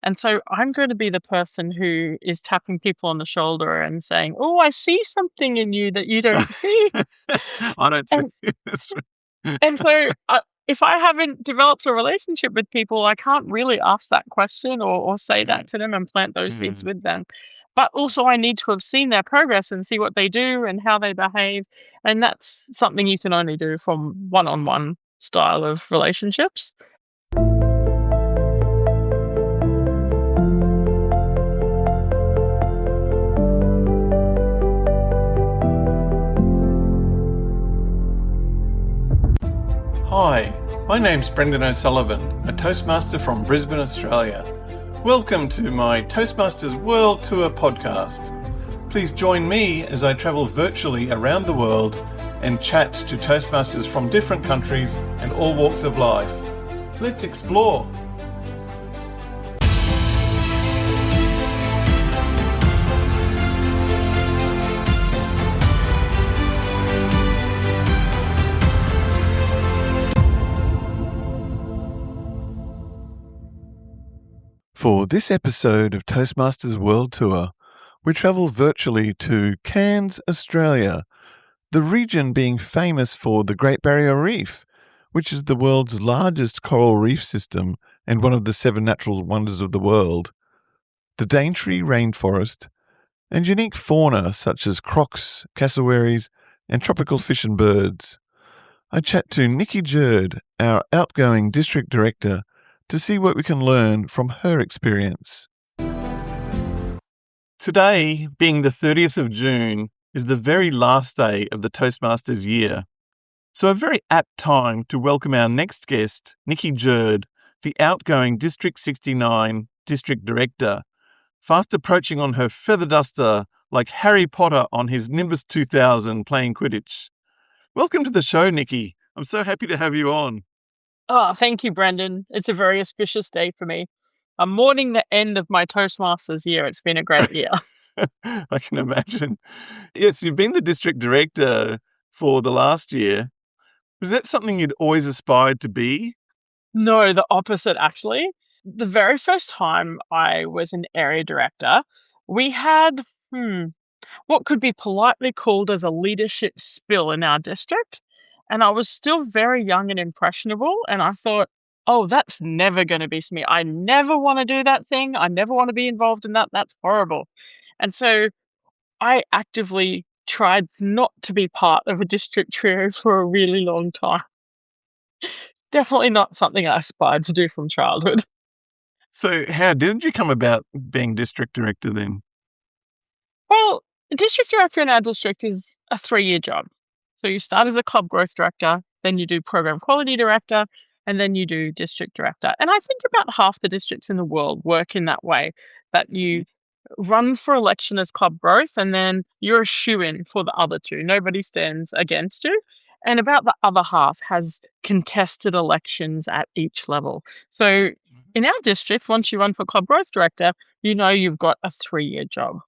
And so I'm going to be the person who is tapping people on the shoulder and saying, "Oh, I see something in you that you don't see." I don't see And this. and so if I haven't developed a relationship with people, I can't really ask that question or say that to them and plant those seeds with them. But also, I need to have seen their progress and see what they do and how they behave. And that's something you can only do from one-on-one style of relationships. Hi, my name's Brendan O'Sullivan, a Toastmaster from Brisbane, Australia. Welcome to my Toastmasters World Tour podcast. Please join me as I travel virtually around the world and chat to Toastmasters from different countries and all walks of life. Let's explore. For this episode of Toastmasters World Tour, we travel virtually to Cairns, Australia, the region being famous for the Great Barrier Reef, which is the world's largest coral reef system and one of the 7 natural wonders of the world, the Daintree rainforest, and unique fauna such as crocs, cassowaries, and tropical fish and birds. I chat to Nicky Jurd, our outgoing district director, to see what we can learn from her experience. Today, being the 30th of June, is the very last day of the Toastmasters year. So a very apt time to welcome our next guest, Nicky Jurd, the outgoing District 69 District Director, fast approaching on her feather duster like Harry Potter on his Nimbus 2000 playing Quidditch. Welcome to the show, Nicky. I'm so happy to have you on. Oh, thank you, Brendan. It's a very auspicious day for me. I'm mourning the end of my Toastmasters year. It's been a great year. I can imagine. Yes, you've been the district director for the last year. Was that something you'd always aspired to be? No, the opposite, actually. The very first time I was an area director, we had what could be politely called as a leadership spill in our district. And I was still very young and impressionable. And I thought, oh, that's never going to be for me. I never want to do that thing. I never want to be involved in that. That's horrible. And so I actively tried not to be part of a district trio for a really long time. Definitely not something I aspired to do from childhood. So how did you come about being district director then? Well, district director in our district is a 3-year job. So you start as a club growth director, then you do program quality director, and then you do district director. And I think about half the districts in the world work in that way, that you run for election as club growth, and then you're a shoo-in for the other two. Nobody stands against you. And about the other half has contested elections at each level. So in our district, once you run for club growth director, you know you've got a 3-year job.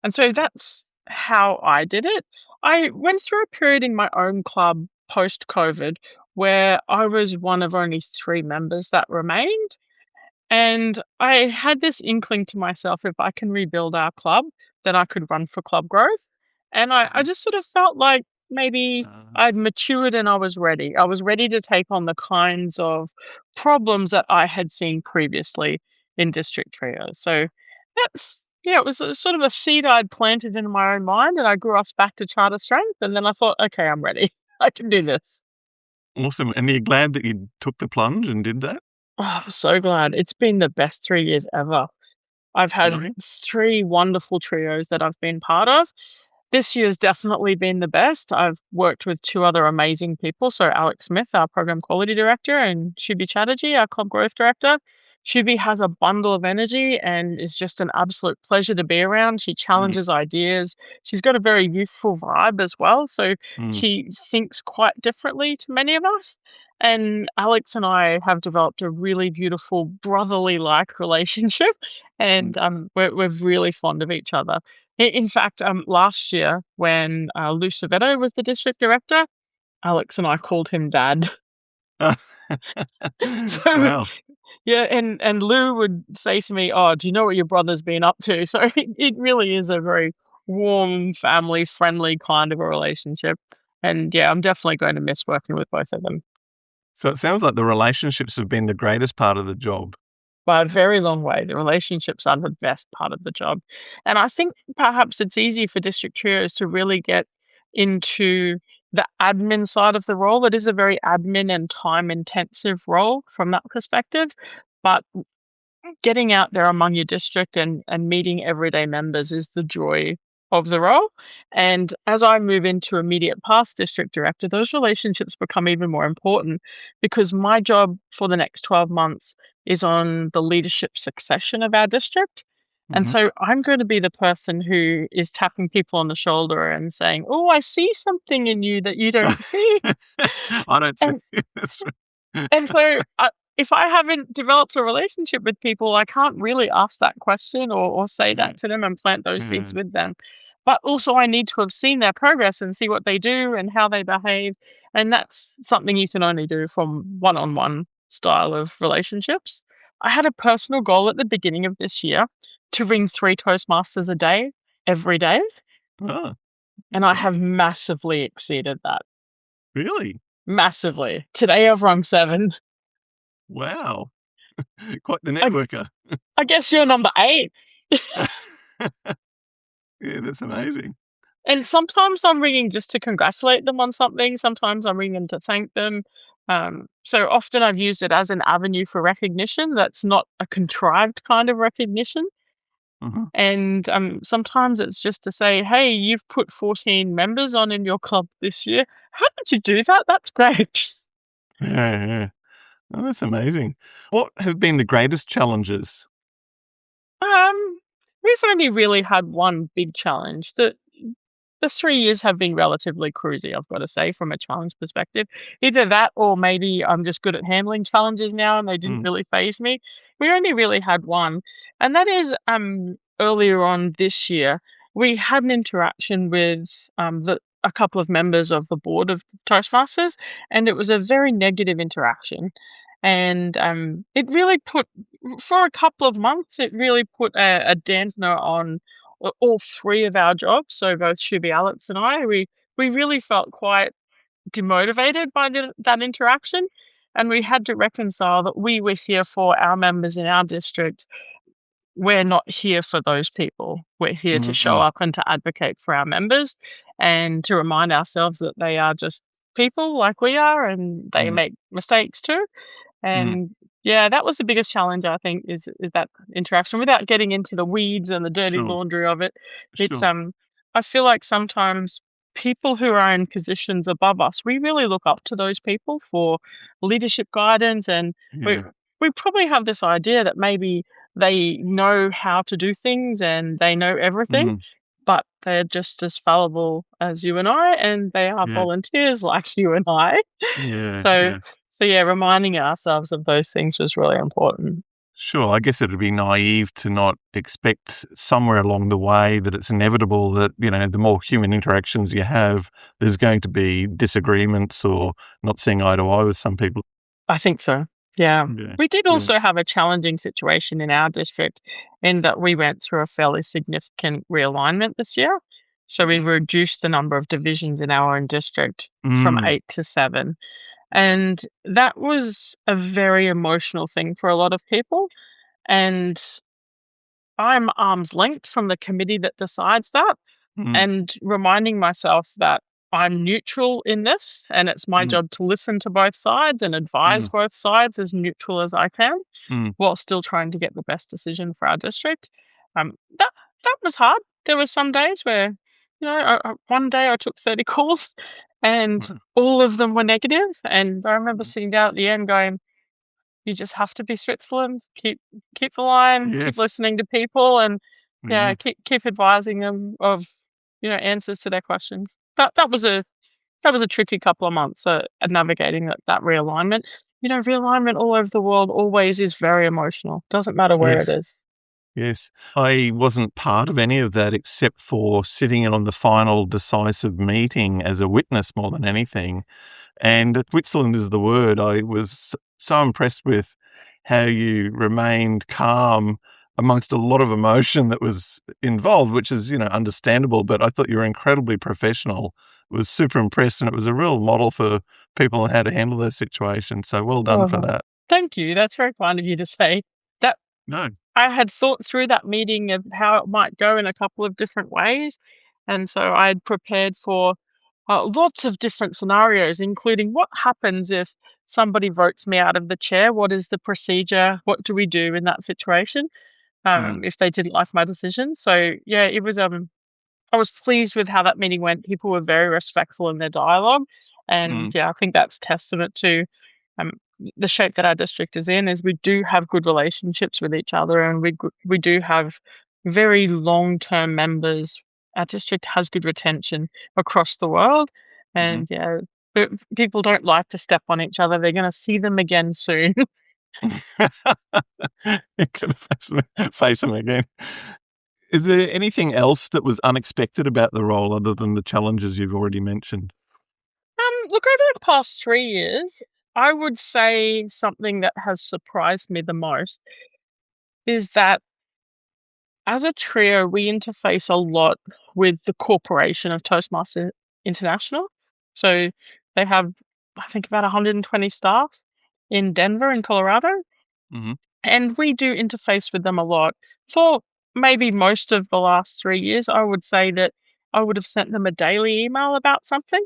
And so that's how I did it. I went through a period in my own club post-COVID where I was one of only 3 members that remained. And I had this inkling to myself, if I can rebuild our club, then I could run for club growth. And I just sort of felt like maybe I'd matured and I was ready. I was ready to take on the kinds of problems that I had seen previously in district trios. So it was sort of a seed I'd planted in my own mind, and I grew us back to charter strength. And then I thought, okay, I'm ready. I can do this. Awesome. And you're glad that you took the plunge and did that? Oh, I'm so glad. It's been the best 3 years ever. I've had 3 wonderful trios that I've been part of. This year's definitely been the best. I've worked with 2 other amazing people. So Alex Smith, our program quality director, and Shubhi Chatterjee, our club growth director. Shubhi has a bundle of energy and is just an absolute pleasure to be around. She challenges ideas. She's got a very youthful vibe as well. So she thinks quite differently to many of us. And Alex and I have developed a really beautiful brotherly-like relationship, and we're really fond of each other. In fact, last year when Lou Cervetto was the district director, Alex and I called him Dad. Wow. Yeah, and Lou would say to me, "Oh, do you know what your brother's been up to?" So it really is a very warm, family-friendly kind of a relationship. And yeah, I'm definitely going to miss working with both of them. So it sounds like the relationships have been the greatest part of the job. By a very long way, the relationships are the best part of the job. And I think perhaps it's easy for district trios to really get into the admin side of the role. It is a very admin and time intensive role from that perspective. But getting out there among your district and meeting everyday members is the joy of the role. And as I move into immediate past district director, those relationships become even more important because my job for the next 12 months is on the leadership succession of our district. And Mhm. so I'm going to be the person who is tapping people on the shoulder and saying, "Oh, I see something in you that you don't see." I don't see And that's and so, if I haven't developed a relationship with people, I can't really ask that question or say yeah, that to them and plant those yeah. seeds with them. But also, I need to have seen their progress and see what they do and how they behave. And that's something you can only do from one on one style of relationships. I had a personal goal at the beginning of this year to ring 3 Toastmasters a day, every day. Oh, And I okay. have massively exceeded that. Really? Massively. Today, I've rung 7. Wow. Quite the I, networker. I guess you're number 8. Yeah, that's amazing. And sometimes I'm ringing just to congratulate them on something. Sometimes I'm ringing to thank them. So often I've used it as an avenue for recognition that's not a contrived kind of recognition. Mhm. And sometimes it's just to say, "Hey, you've put 14 members on in your club this year. How did you do that? That's great." Yeah, yeah. Oh, that's amazing. What have been the greatest challenges? Um, we've only really had one big challenge. The 3 years have been relatively cruisy, I've got to say, from a challenge perspective. Either that or maybe I'm just good at handling challenges now and they didn't Mm, really phase me. We only really had one, and that is earlier on this year. We had an interaction with a couple of members of the board of Toastmasters, and it was a very negative interaction. And it really put, for a couple of months, it really put a dampener on all 3 of our jobs, so both Shuby, Alex, and I, we really felt quite demotivated by that interaction, and we had to reconcile that we were here for our members in our district. We're not here for those people. We're here to show mm, up and to advocate for our members and to remind ourselves that they are just people like we are and they mm, make mistakes too. mm. And yeah, that was the biggest challenge I think is that interaction without getting into the weeds and the dirty Sure, laundry of it. It's sure. I feel like sometimes people who are in positions above us, we really look up to those people for leadership guidance, and we Yeah. we probably have this idea that maybe they know how to do things and they know everything, Mhm. but they're just as fallible as you and I, and they are Yeah, volunteers like you and I. yeah, So yeah. so yeah, reminding ourselves of those things was really important. Sure, I guess it'd be naive to not expect somewhere along the way that it's inevitable that, the more human interactions you have, there's going to be disagreements or not seeing eye to eye with some people. I think so. Yeah. Yeah, We did yeah. also have a challenging situation in our district in that we went through a fairly significant realignment this year. So we reduced the number of divisions in our own district from Mm, 8 to 7. And that was a very emotional thing for a lot of people. And I'm arm's length from the committee that decides that, mm, and reminding myself that I'm neutral in this and it's my mm, job to listen to both sides and advise mm, both sides as neutral as I can mm. while still trying to get the best decision for our district. That was hard. There were some days where, one day I took 30 calls and Wow. all of them were negative, and I remember Mm. sitting down at the end going, you just have to be Switzerland. Keep the line. Keep Yes. listening to people, and yeah, Yeah. keep advising them of answers to their questions. That was a tricky couple of months at navigating that realignment. Realignment all over the world always is very emotional. Doesn't matter where it Yes. is. Yes. I wasn't part of any of that except for sitting in on the final decisive meeting as a witness more than anything. And Switzerland is the word I was so impressed with. how you remained calm amongst a lot of emotion that was involved, which is, understandable, but I thought you were incredibly professional. Was super impressed, and it was a real model for people on how to handle those situations. So well done for Oh, that. thank you. That's very kind of you to say. That No. I had thought through that meeting of how it might go in a couple of different ways. And so I had prepared for lots of different scenarios, including what happens if somebody votes me out of the chair? What is the procedure? What do we do in that situation Mm, if they didn't like my decision? So, yeah, it was I was pleased with how that meeting went. People were very respectful in their dialogue, and mm, yeah, I think that's testament to um, the shape that our district is in. Is we do have good relationships with each other, and we do have very long term members. Our district has good retention across the world, mhm. and yeah, but people don't like to step on each other. They're going to see them again soon. You're gonna face 'em again. Is there anything else that was unexpected about the role other than the challenges you've already mentioned? Look, over the past 3 years, I would say something that has surprised me the most is that as a trio, we interface a lot with the corporation of Toastmasters International. So they have, I think, about 120 staff in Denver, in Colorado. Mhm, And we do interface with them a lot. For maybe most of the last 3 years, I would say that I would have sent them a daily email about something.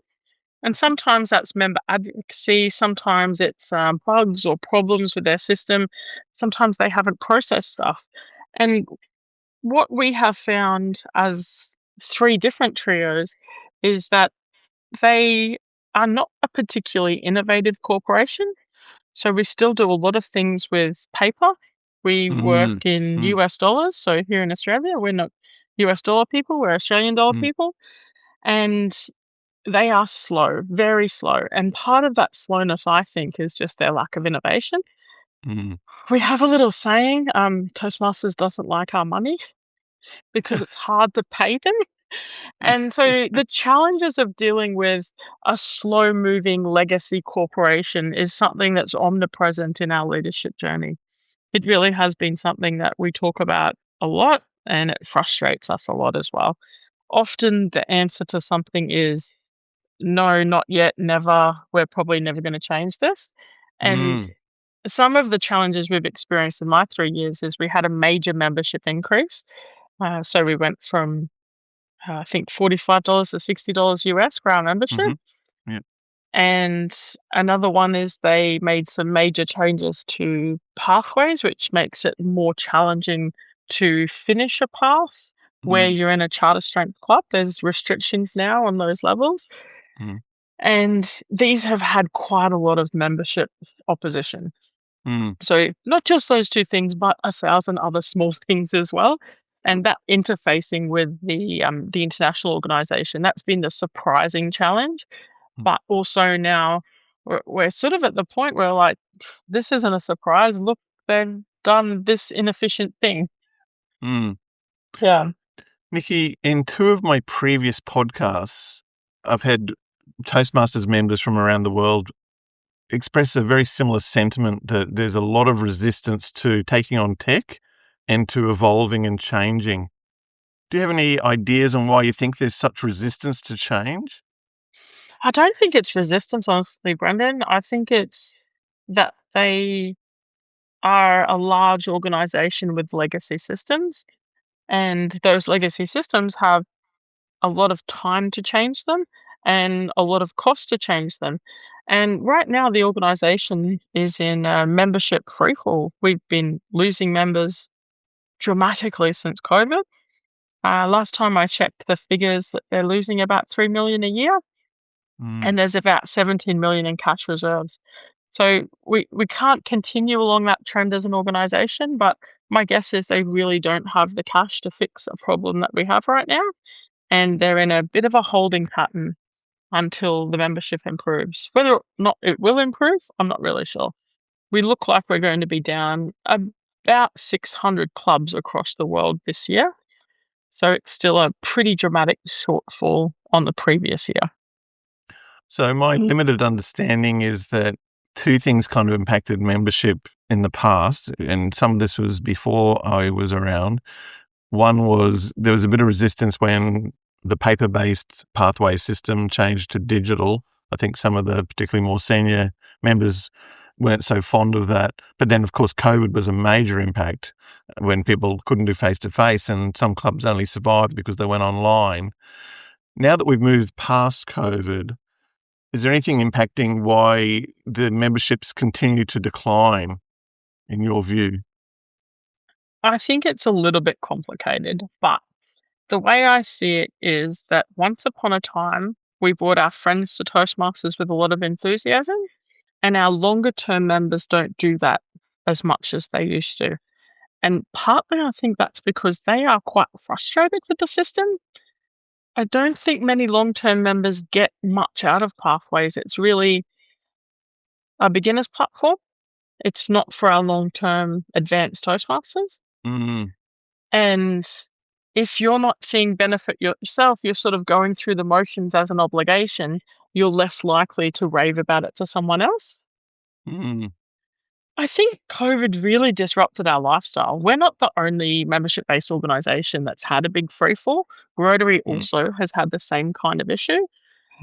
And sometimes that's member advocacy, sometimes it's bugs or problems with their system, sometimes they haven't processed stuff. And what we have found as three different trios is that they are not a particularly innovative corporation. So we still do a lot of things with paper. We work mm, in mm, US dollars. So here in Australia, we're not US dollar people, we're Australian dollar mm, people. And they are slow, very slow. And part of that slowness, I think, is just their lack of innovation. mm. We have a little saying, Toastmasters doesn't like our money because it's hard to pay them. And so the challenges of dealing with a slow moving legacy corporation is something that's omnipresent in our leadership journey. It really has been something that we talk about a lot and it frustrates us a lot as well. Often the answer to something is no, not yet, never. We're probably never going to change this. And Mm, some of the challenges we've experienced in my 3 years is we had a major membership increase. So we went from I think $45 to $60 US for our membership. mhm, yeah, And another one is they made some major changes to pathways, which makes it more challenging to finish a path where mm, you're in a charter strength club. There's restrictions now on those levels. mm, And these have had quite a lot of membership opposition. mm, So not just those two things, but 1,000 other small things as well. And that interfacing with the international organization, that's been the surprising challenge. mm, But also now we're sort of at the point where like this isn't a surprise. Look, they've done this inefficient thing. mm. Yeah. Nicky, in two of my previous podcasts, I've had Toastmasters members from around the world express a very similar sentiment that there's a lot of resistance to taking on tech and to evolving and changing. Do you have any ideas on why you think there's such resistance to change? I don't think it's resistance, honestly, Brendan. I think it's that they are a large organization with legacy systems, and those legacy systems have a lot of time to change them and a lot of cost to change them. And right now, the organization is in a membership freefall. We've been losing members dramatically since COVID. Last time I checked the figures, that they're losing about 3 million a year, Mm, and there's about 17 million in cash reserves. So we can't continue along that trend as an organization, but my guess is they really don't have the cash to fix a problem that we have right now. And they're in a bit of a holding pattern until the membership improves. Whether or not it will improve, I'm not really sure. We look like we're going to be down about 600 clubs across the world this year. So it's still a pretty dramatic shortfall on the previous year. So my limited understanding is that two things kind of impacted membership in the past, and some of this was before I was around. One was there was a bit of resistance when the paper-based pathway system changed to digital. I think some of the particularly more senior members weren't so fond of that. But then, of course, COVID was a major impact when people couldn't do face-to-face, and some clubs only survived because they went online. Now that we've moved past COVID, is there anything impacting why the memberships continue to decline, in your view? I think it's a little bit complicated, but the way I see it is that once upon a time, we brought our friends to Toastmasters with a lot of enthusiasm, and our longer term members don't do that as much as they used to. And partly I think that's because they are quite frustrated with the system. I don't think many long term members get much out of Pathways. It's really a beginner's platform. It's not for our long term advanced Toastmasters. Mm, And if you're not seeing benefit yourself, you're sort of going through the motions as an obligation, you're less likely to rave about it to someone else. mm, I think COVID really disrupted our lifestyle. We're not the only membership based organisation that's had a big free fall. Rotary mm, also has had the same kind of issue.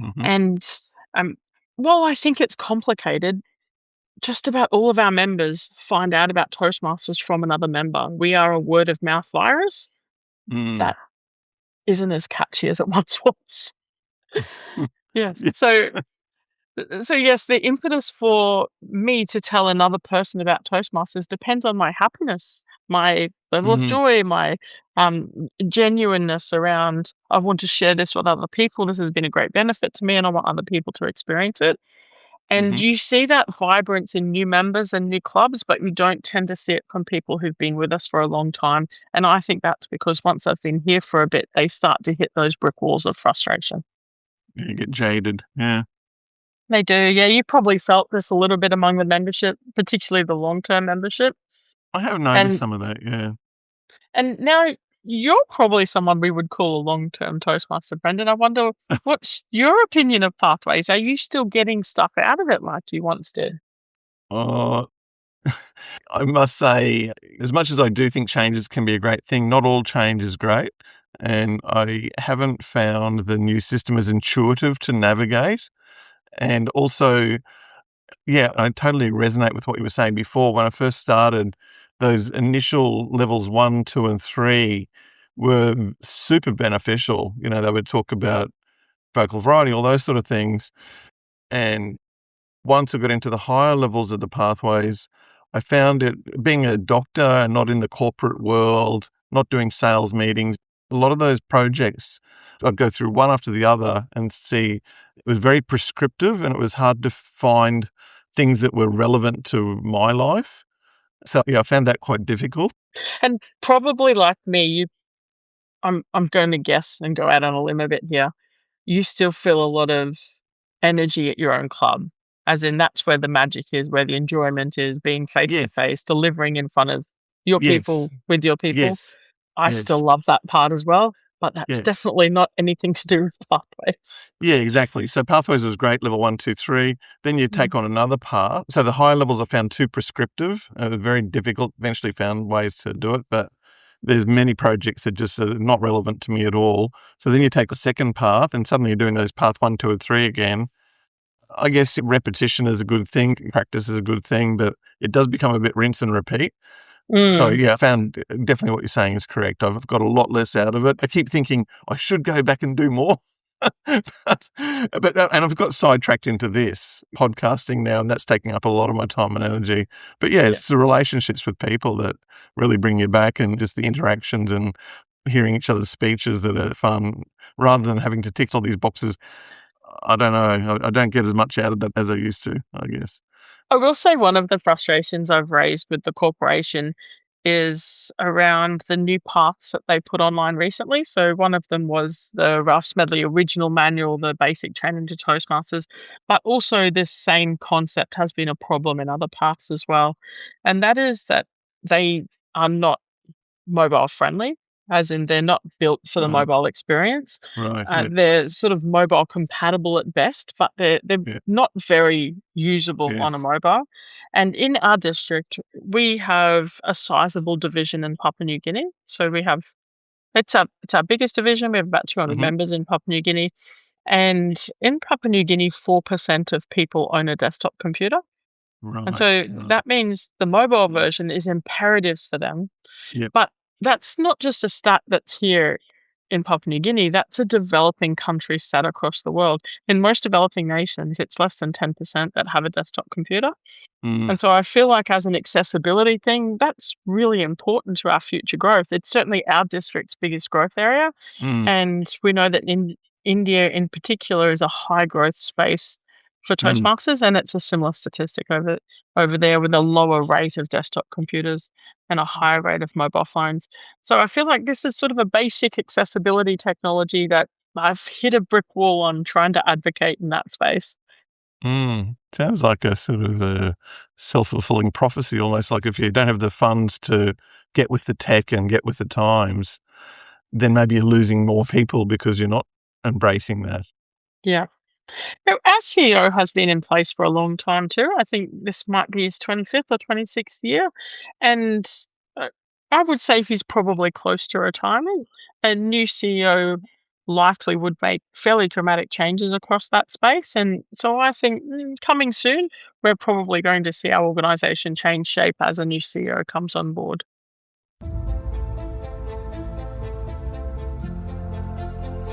mhm, And um, while I think it's complicated, just about all of our members find out about Toastmasters from another member. We are a word of mouth virus mm. that isn't as catchy as it once was. Yes. Yeah. So yes, the impetus for me to tell another person about Toastmasters depends on my happiness, my level of Mhm, joy, my genuineness around I want to share this with other people. This has been a great benefit to me and I want other people to experience it. And mhm, you see that vibrance in new members and new clubs, but you don't tend to see it from people who've been with us for a long time. And I think that's because once they've been here for a bit, they start to hit those brick walls of frustration. you get jaded, yeah. They do, yeah. You probably felt this a little bit among the membership, particularly the long-term membership. I have noticed And some of that, yeah. now you're probably someone we would call a long-term Toastmaster, Brendan. I wonder what's your opinion of Pathways? Are you still getting stuff out of it like you once did? Oh, I must say, as much as I do think changes can be a great thing, not all change is great, and I haven't found the new system as intuitive to navigate, and also, yeah, I totally resonate with what you were saying before. When I first started, those initial levels 1, 2, and 3 were super beneficial. You know, they would talk about vocal variety, all those sort of things, and once I got into the higher levels of the pathways, I found it being a doctor and not in the corporate world, not doing sales meetings, a lot of those projects, I'd go through one after the other and see it was very prescriptive and it was hard to find things that were relevant to my life. So, yeah, I found that quite difficult. And probably like me, I'm going to guess and go out on a limb a bit here. You still feel a lot of energy at your own club, as in that's where the magic is, where the enjoyment is, being face Yeah. to face, delivering in front of your Yes. people with your people. Yes. I still Yes. love that part as well, but that's Yes. definitely not anything to do with pathways. Yeah, exactly. So pathways was great, level 1, 2, 3. Then you Mm. take on another path. So the higher levels I found too prescriptive, very difficult. Eventually found ways to do it, but there's many projects that just are not relevant to me at all. So then you take a second path, and suddenly you're doing those path 1, 2, and 3 again. I guess repetition is a good thing, practice is a good thing, but it does become a bit rinse and repeat. So, Mm. yeah, I found definitely what you're saying is correct. I've got a lot less out of it. I keep thinking I should go back and do more. And I've got sidetracked into this podcasting now, and that's taking up a lot of my time and energy. But yeah, Yeah. it's the relationships with people that really bring you back, and just the interactions and hearing each other's speeches that are fun, rather than having to tick all these boxes. I don't know. I don't get as much out of that as I used to, I guess. I will say one of the frustrations I've raised with the corporation is around the new paths that they put online recently. So one of them was the Ralph Smedley original manual, the basic training to Toastmasters, but also this same concept has been a problem in other paths as well. And that is that they are not mobile friendly. as in they're not built for the Right. mobile experience. Right. Yeah. They're sort of mobile compatible at best, but they're Yeah. not very usable on a Yes. mobile. And in our district, we have a sizable division in Papua New Guinea. So we have it's our biggest division. We have about 200 Mm-hmm. members in Papua New Guinea. And in Papua New Guinea, 4% of people own a desktop computer. And Right. so Right. that means the mobile version is imperative for them. Yep. But that's not just a stat that's here in Papua New Guinea, that's a developing country stat across the world. In most developing nations, it's less than 10% that have a desktop computer. Mm. And so I feel like as an accessibility thing, that's really important to our future growth. It's certainly our district's biggest growth area. Mm. And we know that in India in particular is a high growth space for Toastmasters, and it's a similar statistic over there with a lower rate of desktop computers and a higher rate of mobile phones. So I feel like this is sort of a basic accessibility technology that I've hit a brick wall on trying to advocate in that space. Sounds like a sort of a self-fulfilling prophecy, almost like if you don't have the funds to get with the tech and get with the times, then maybe you're losing more people because you're not embracing that. Yeah. Now, our CEO has been in place for a long time too. I think this might be his 25th or 26th year. And I would say he's probably close to retirement. A new CEO likely would make fairly dramatic changes across that space. And so I think coming soon, we're probably going to see our organisation change shape as a new CEO comes on board.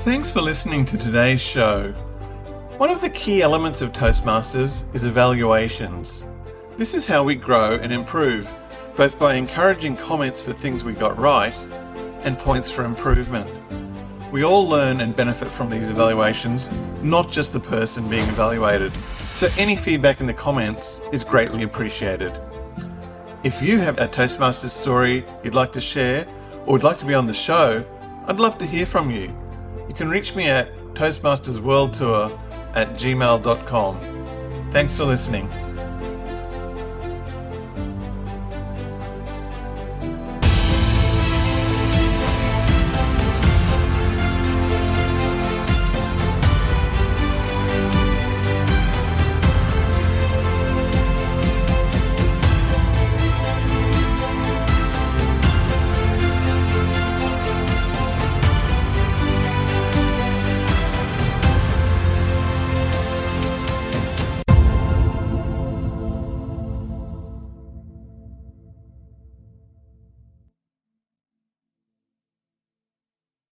Thanks for listening to today's show. One of the key elements of Toastmasters is evaluations. This is how we grow and improve, both by encouraging comments for things we got right and points for improvement. We all learn and benefit from these evaluations, not just the person being evaluated. So any feedback in the comments is greatly appreciated. If you have a Toastmasters story you'd like to share or would like to be on the show, I'd love to hear from you. You can reach me at toastmastersworldtour@gmail.com. Thanks for listening.